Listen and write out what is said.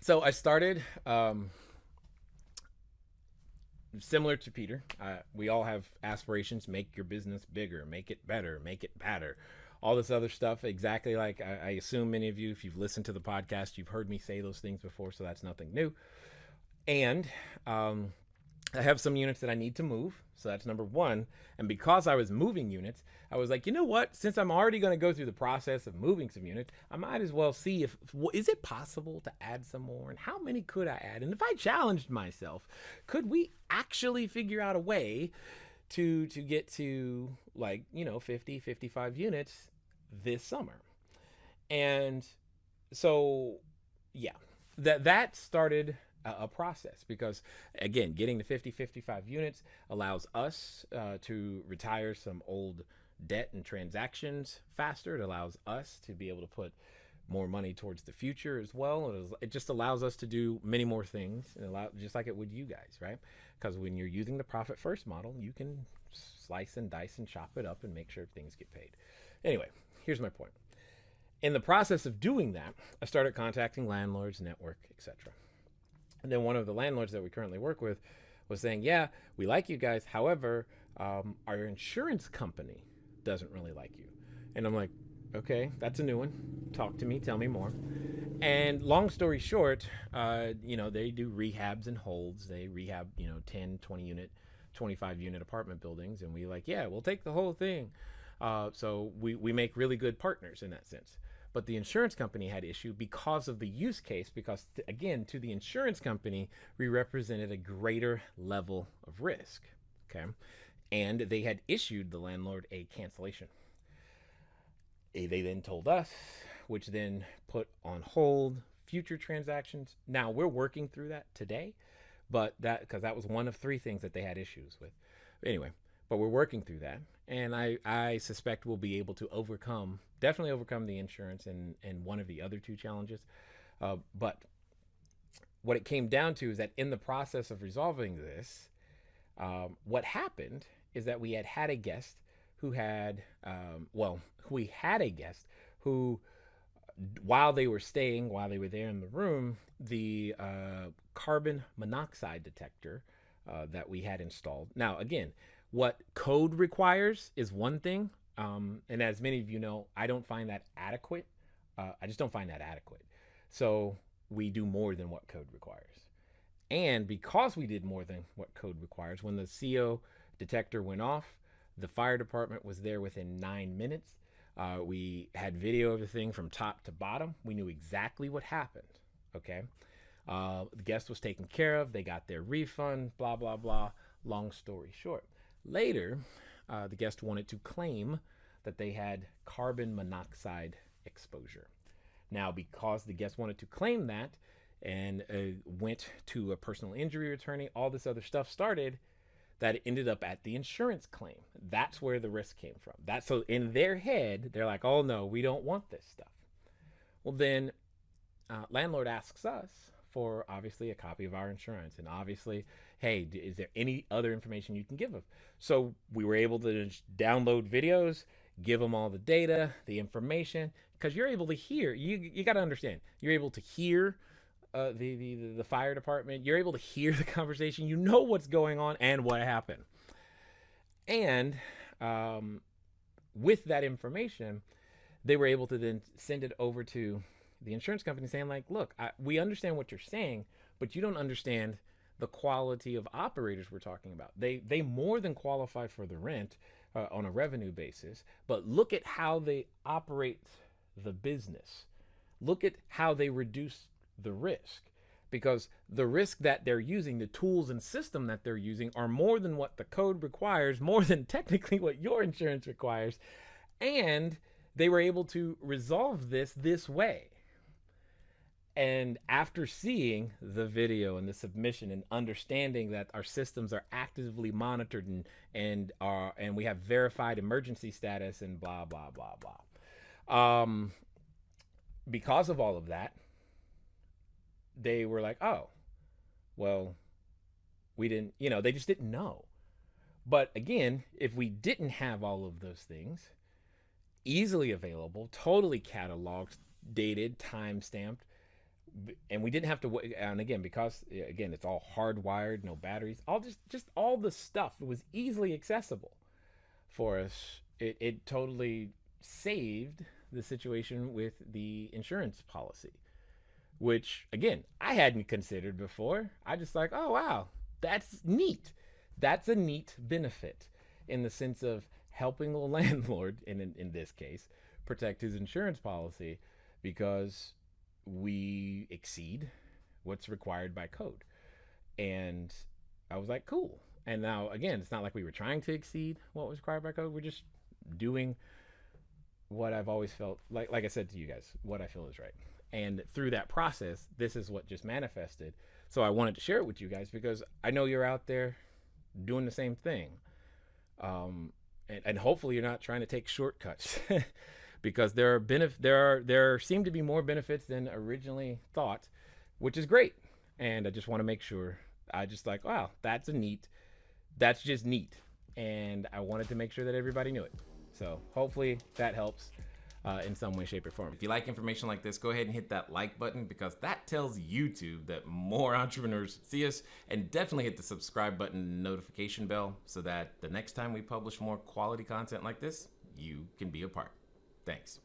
So I started similar to Peter. We all have aspirations: make your business bigger, make it better, make it badder, all this other stuff. Exactly like I assume many of you, if you've listened to the podcast, you've heard me say those things before, so that's nothing new. And um, I have some units that I need to move. So that's number one. And because I was moving units, I was like, you know what? Since I'm already going to go through the process of moving some units, I might as well see if is it possible to add some more, and how many could I add? And if I challenged myself, could we actually figure out a way to get to, like, 50, 55 units this summer? And so yeah, that started a process, because again, getting to 50, 55 units allows us to retire some old debt and transactions faster. It allows us to be able to put more money towards the future as well. It just allows us to do many more things, and just like it would you guys, right? Because when you're using the profit first model, you can slice and dice and chop it up and make sure things get paid. Anyway, here's my point. In the process of doing that, I started contacting landlords, network, etc. And then one of the landlords that we currently work with was saying, yeah, we like you guys. However, our insurance company doesn't really like you. And I'm like, okay, that's a new one. Talk to me, tell me more. And long story short, they do rehabs and holds. They rehab, 10, 20 unit, 25 unit apartment buildings. And we like, yeah, we'll take the whole thing. So we make really good partners in that sense. But the insurance company had issue because of the use case, because again, to the insurance company, we represented a greater level of risk. Okay. And they had issued the landlord a cancellation. They then told us, which then put on hold future transactions. Now we're working through that today, but because that was one of three things that they had issues with. Anyway, but we're working through that, and I suspect we'll be able to definitely overcome the insurance and one of the other two challenges. But what it came down to is that in the process of resolving this, what happened is that we had a guest who had, we had a guest who, while they were there in the room, the carbon monoxide detector that we had installed. Now, again, what code requires is one thing, and as many of you know, I don't find that adequate. I just don't find that adequate. So we do more than what code requires. And because we did more than what code requires, when the CO detector went off, the fire department was there within 9 minutes. We had video of the thing from top to bottom. We knew exactly what happened. Okay. The guest was taken care of. They got their refund, blah, blah, blah. Long story short. Later, the guest wanted to claim that they had carbon monoxide exposure. Now, because the guest wanted to claim that and went to a personal injury attorney, all this other stuff started, that it ended up at the insurance claim. That's where the risk came from. So in their head, they're like, oh no, we don't want this stuff. Well, then landlord asks us for obviously a copy of our insurance, and obviously, hey, is there any other information you can give us? So we were able to just download videos, give them all the data, the information, because you're able to hear. You got to understand, you're able to hear the fire department. You're able to hear the conversation. You know what's going on and what happened. And with that information, they were able to then send it over to the insurance company saying, like, look, we understand what you're saying, but you don't understand the quality of operators we're talking about. They more than qualify for the rent on a revenue basis, but look at how they operate the business. Look at how they reduce the risk, because the risk that they're using, the tools and system that they're using, are more than what the code requires, more than technically what your insurance requires. And they were able to resolve this way. And after seeing the video and the submission and understanding that our systems are actively monitored and we have verified emergency status and blah blah blah blah, because of all of that, they were like, oh, well, we didn't, they just didn't know. But again, if we didn't have all of those things easily available, totally cataloged, dated, time stamped, And we didn't have to wait. And again, because again, it's all hardwired, no batteries, all just all the stuff was easily accessible for us. It totally saved the situation with the insurance policy, which again I hadn't considered before. I just like, oh wow, that's neat. That's a neat benefit in the sense of helping the landlord, in this case, protect his insurance policy because we exceed what's required by code. And I was like, cool. And now again, it's not like we were trying to exceed what was required by code. We're just doing what I've always felt like I said to you guys, what I feel is right. And through that process, this is what just manifested. So I wanted to share it with you guys because I know you're out there doing the same thing. And hopefully you're not trying to take shortcuts because there seem to be more benefits than originally thought, which is great. And I just want to make sure I just like, wow, that's just neat. And I wanted to make sure that everybody knew it. So hopefully that helps in some way, shape, or form. If you like information like this, go ahead and hit that like button because that tells YouTube that more entrepreneurs see us, and definitely hit the subscribe button and notification bell so that the next time we publish more quality content like this, you can be a part. Thanks.